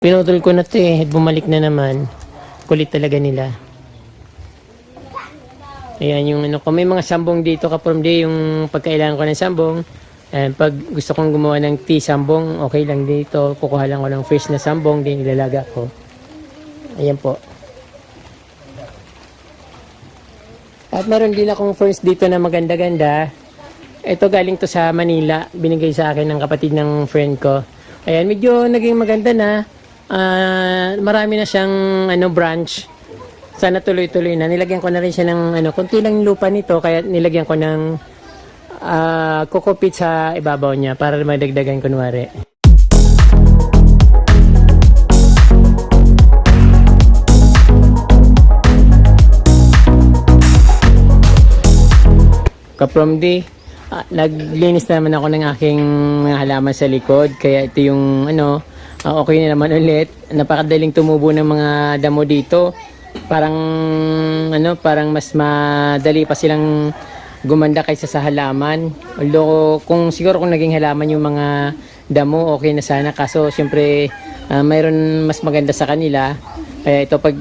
Pinutol ko na 'to eh. Bumalik na naman. Kulit talaga nila. Ayan yung ano ko. May mga sambong dito ka-from day yung pagkailangan ko ng sambong. And pag gusto kong gumawa ng tea sambong, okay lang dito. Kukuha lang ko ng fresh na sambong, din ilalaga ko. Ayan po. At meron din akong first dito na maganda-ganda. Ito galing to sa Manila. Binigay sa akin ng kapatid ng friend ko. Ayan, medyo naging maganda na. Marami na siyang branch. Sana tuloy-tuloy na. Nilagyan ko na rin siya ng konti lang lupa nito, kaya nilagyan ko ng kukupit sa ibabaw niya para madagdagan kunwari. Kapromdi, naglinis naman ako ng aking mga halaman sa likod, kaya ito yung okay na naman ulit. Napakadaling tumubo ng mga damo dito. Parang mas madali pa silang gumanda kaysa sa halaman. Although kung naging halaman yung mga damo, okay na sana, kaso syempre mayroon mas maganda sa kanila. Kaya ito, pag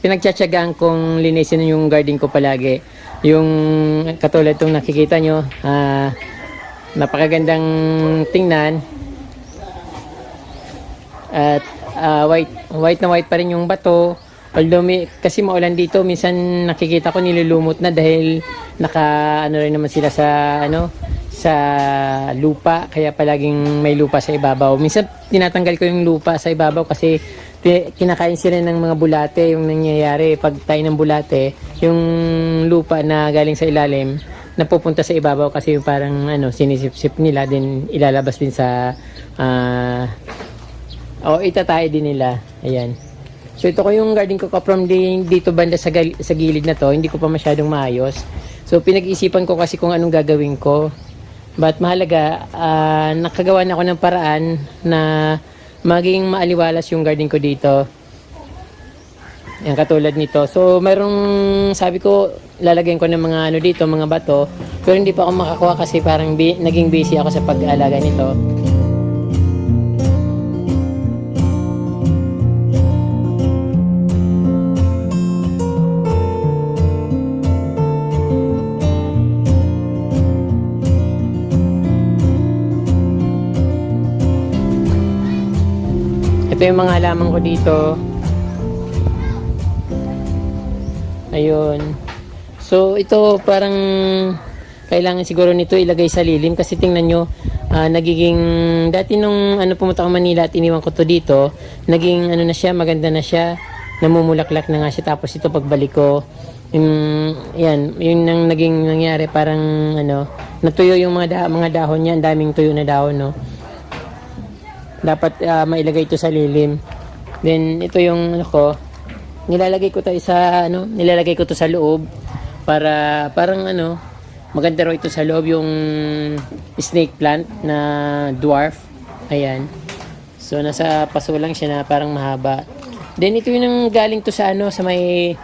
pinagtsatsagaan kong linisin yung garden ko palagi. Yung katulad itong nakikita nyo, napakagandang tingnan. At white na white pa rin yung bato. Although kasi maulan dito, minsan nakikita ko nilulumot na dahil rin naman sila sa lupa, kaya palaging may lupa sa ibabaw. Minsan tinatanggal ko yung lupa sa ibabaw kasi kinakain sila ng mga bulate. Yung nangyayari pag tayo ng bulate, yung lupa na galing sa ilalim napupunta sa ibabaw kasi yung parang sinisip-sip nila, din ilalabas din sa itatay din nila. Ayan. So ito ko yung garden ko from dito banda sa gilid na to, hindi ko pa masyadong maayos. So pinag-isipan ko kasi kung anong gagawin ko. But mahalaga, nakagawa na ako ng paraan na maging maaliwalas yung garden ko dito. Yan, katulad nito. So mayroong, sabi ko, lalagyan ko ng mga dito, mga bato. Pero hindi pa ako makakuha kasi parang naging busy ako sa pag-aalaga nito. Ito yung mga halaman ko dito. Ayun. So ito parang kailangan siguro nito ilagay sa lilim kasi tingnan nyo, nagiging dati nung pumunta ako Manila at iniwan ko to dito, naging na siya, maganda na siya, namumulaklak na nga siya. Tapos ito pagbalik ko, yan, yun ang naging nangyari, parang natuyo yung mga dahon niya, ang daming tuyo na dahon, no. Dapat mailagay ito sa lilim. Then ito yung nilalagay ko to sa loob para parang maganda raw ito sa loob, yung snake plant na dwarf. Ayan. So nasa paso lang siya na parang mahaba. Then ito yung galing to sa sa may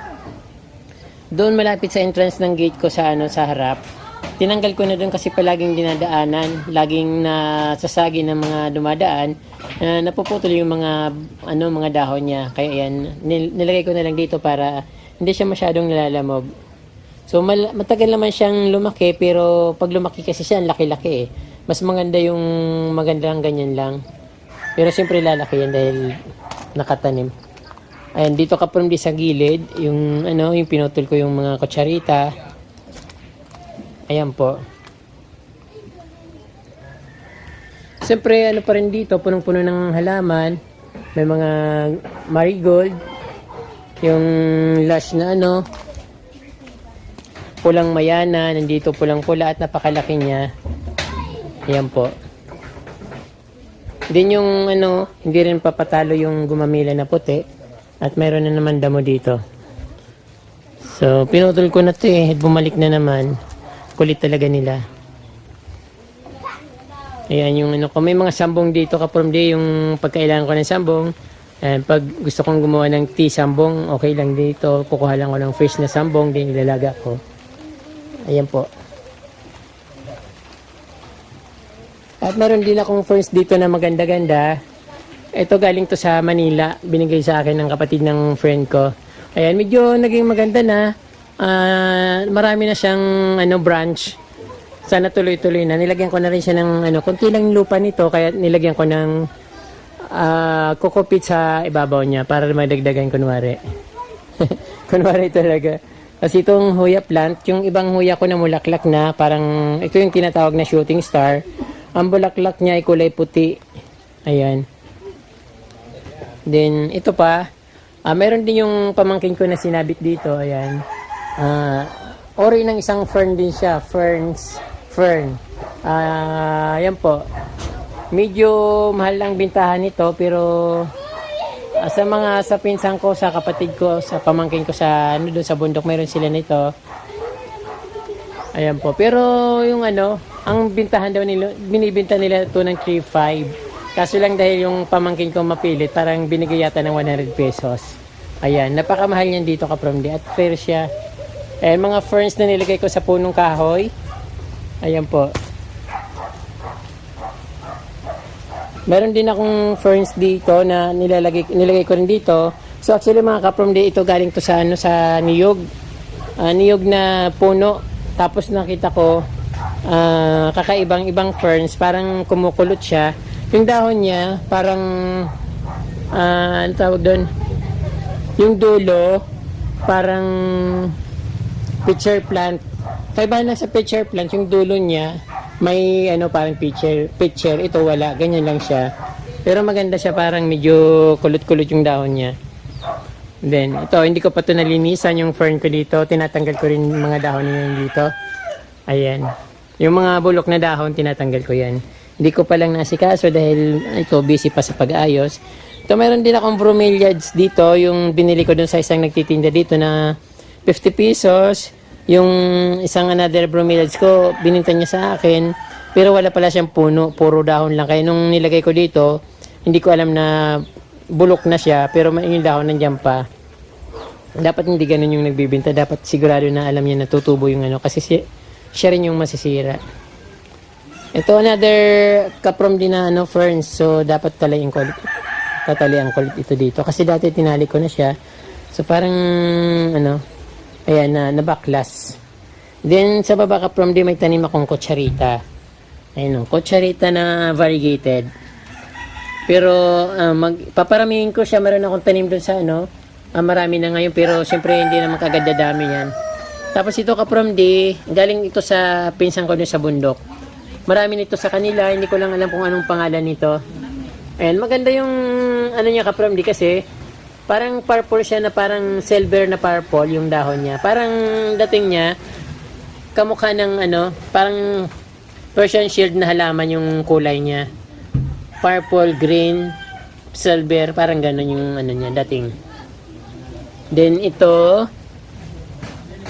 doon malapit sa entrance ng gate ko sa sa harap. Tinanggal ko na doon kasi palaging dinadaanan, laging nasasagi ng mga dumadaan, napuputol yung mga dahon niya. Kaya yan, nilagay ko na lang dito para hindi siya masyadong nalalamog. So matagal naman siyang lumaki, pero pag lumaki kasi siya, ang laki-laki eh. Mas maganda yung magandang ganyan lang. Pero siyempre lalaki yan dahil nakatanim. Ayan, dito ka from sa gilid, yung yung pinutol ko yung mga kutsarita. Ayan po. Siyempre, pa rin dito, punong-puno ng halaman. May mga marigold. Yung lush na pulang mayana, nandito pulang-pula at napakalaki niya. Ayan po. Din yung hindi rin papatalo yung gumamila na puti. At mayroon na naman damo dito. So, pinutol ko na 'to eh. Bumalik na naman. Kulit talaga nila. Ayan yung may mga sambong dito ka-from day yung pagkailangan ko ng sambong. And pag gusto kong gumawa ng tea sambong, okay lang dito. Kukuha lang ko ng fresh na sambong, din ilalaga ko. Ayan po. At meron din akong first dito na maganda-ganda. Ito galing to sa Manila. Binigay sa akin ng kapatid ng friend ko. Ayan, medyo naging maganda na. Marami na siyang branch. Sana tuloy-tuloy na. Nilagyan ko na rin siya ng konti lang lupa nito. Kaya nilagyan ko ng kukupit sa ibabaw niya para madagdagan kunwari. Kunwari talaga. Kasi itong huya plant, yung ibang huya ko na mulaklak na, parang ito yung tinatawag na shooting star. Ang bulaklak niya ay kulay puti. Ayan. Then, ito pa, meron din yung pamangkin ko na sinabit dito. Ayan. Ori ng isang fern din siya. Fern. Ayan po. Medyo mahal lang bintahan nito, pero sa pinsan ko, sa kapatid ko, sa pamangkin ko doon sa bundok, meron sila nito. Ayan po. Pero yung ang bintahan daw nila, binibenta nila ito ng 3.5. Kaso lang dahil yung pamangkin ko mapilit, parang binigay yata ng 100 pesos. Ayan, napakamahal niyan dito ka-promdi at fair siya. Ayan, mga ferns na nilagay ko sa punong kahoy. Ayan po. Meron din akong ferns dito na nilagay ko rin dito. So actually mga ka-promdi, ito galing to sa niyog. Niyog na puno. Tapos nakita ko kakaibang ferns, parang kumukulot siya. Yung dahon niya, parang, ano tawag doon? Yung dulo, parang pitcher plant. Kaya lang sa pitcher plant, yung dulo niya, may parang pitcher. Ito wala, ganyan lang siya. Pero maganda siya, parang medyo kulot-kulot yung dahon niya. Then, ito, hindi ko pa ito nalinisan yung fern ko dito. Tinatanggal ko rin mga dahon niya dito. Ayan. Yung mga bulok na dahon, tinatanggal ko yan. Hindi ko pa lang nasikaso dahil ito busy pa sa pag-aayos. Ito meron din akong bromeliads dito, yung binili ko dun sa isang nagtitinda dito na 50 pesos. Yung isang another bromeliads ko, bininta niya sa akin, pero wala pala siyang puno, puro dahon lang. Kaya nung nilagay ko dito, hindi ko alam na bulok na siya, pero yung dahon nandiyan pa. Dapat hindi ganun yung nagbibinta, dapat sigurado na alam niya na tutubo yung kasi siya rin yung masisira. Ito another kaprom din na ferns. So dapat tatalian ko ulit ito dito kasi dati tinali ko na siya. So parang ayan na baklas. Then sa baba kaprom din may tanim akong kutsarita. Ayun, kutsarita na variegated. Pero paparamihin ko siya, meron akong tanim doon sa marami na ngayon pero syempre hindi naman kagad dadami yan. Tapos ito kaprom di, galing ito sa pinsan ko doon sa bundok. Marami nito sa kanila, hindi ko lang alam kung anong pangalan nito. And maganda yung niya kaprom di kasi parang purple siya na parang silver na purple yung dahon niya. Parang dating niya kamukha ng parang Persian shield na halaman yung kulay niya. Purple, green, silver, parang gano'n yung niya dating. Then ito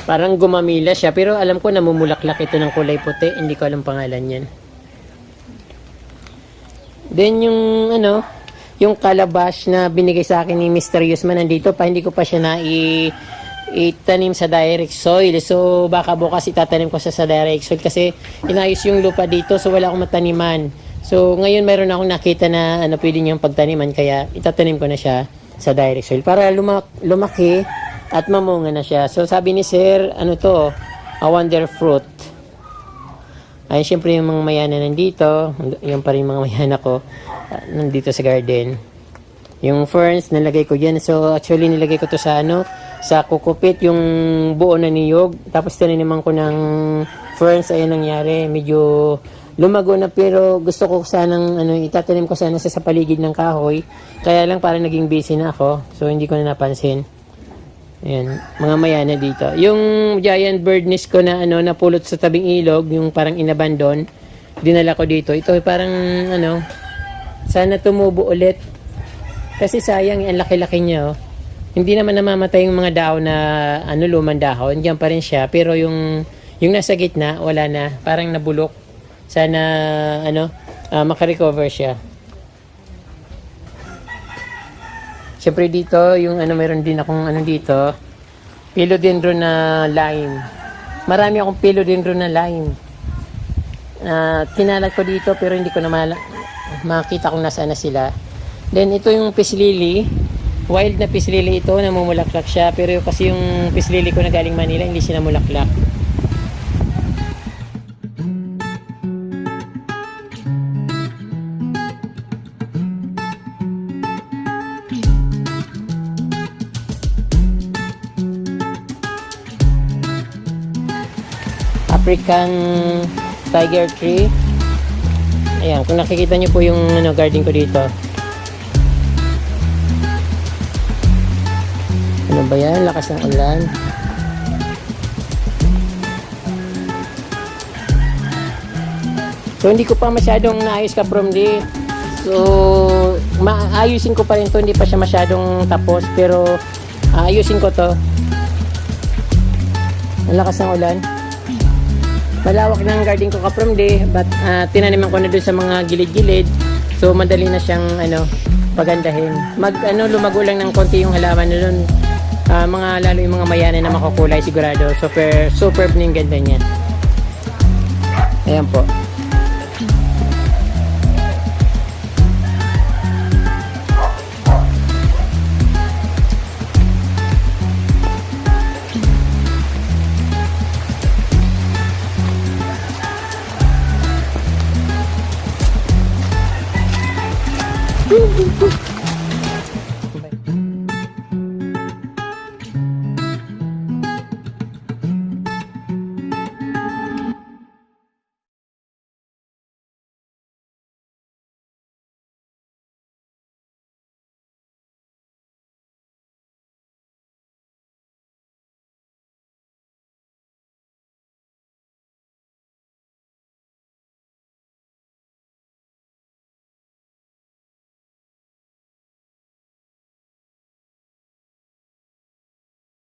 parang gumamila siya, pero alam ko namumulaklak ito ng kulay puti. Hindi ko alam pangalan yan. Then yung yung calabash na binigay sa akin ni Mysterious Man, nandito pa, hindi ko pa siya na itanim sa direct soil. So baka bukas itatanim ko sa direct soil kasi inayos yung lupa dito, so wala akong mataniman. So ngayon mayroon akong nakita na pwede niyang pagtaniman, kaya itatanim ko na siya sa direct soil para lumaki at mamunga na siya. So sabi ni Sir, a wonder fruit. Ay, syempre yung mga mayana nandito, yung pa rin mga mayana ko, nandito sa garden. Yung ferns, nalagay ko yan. So actually nilagay ko to sa sa kukupit, yung buo na niyog. Tapos tinaniman ko ng ferns, ayun nangyari. Medyo lumago na, pero gusto ko sanang itatanim ko sana sa paligid ng kahoy. Kaya lang parang naging busy na ako. So hindi ko na napansin. Ayan, mga mayana dito. Yung giant bird nest ko na napulot sa tabing ilog, yung parang inabandon, dinala ko dito. Ito parang sana tumubo ulit. Kasi sayang, ang laki-laki niya. Hindi naman namamatay yung mga dahon na lumang dahon. Diyan pa rin siya. Pero yung nasa gitna, wala na. Parang nabulok. Sana makarecover siya. Siyempre dito, yung meron din akong dito, philodendron na lime. Marami akong philodendron na lime. Kinalat ko dito pero hindi ko na makita kung nasaan na sila. Then ito yung peace lily. Wild na peace lily ito, namumulaklak siya. Pero kasi yung peace lily ko na galing Manila, hindi siya namulaklak. African tiger tree. Ayan, kung nakikita nyo po yung garden ko dito. Ano ba yan? Lakas ng ulan. So, hindi ko pa masyadong naayos ka from di. So, maayusin ko pa rin to. Hindi pa siya masyadong tapos. Pero, ayusin ko to. Ang lakas ng ulan. Malawak ng garden ko ka from di. But, tinaniman ko na doon sa mga gilid-gilid. So, madali na siyang, pagandahin. Lumago lang ng konti yung halaman na doon. Lalo yung mga mayanan na makukulay sigurado. Superb na yung ganda niya. Ayan po.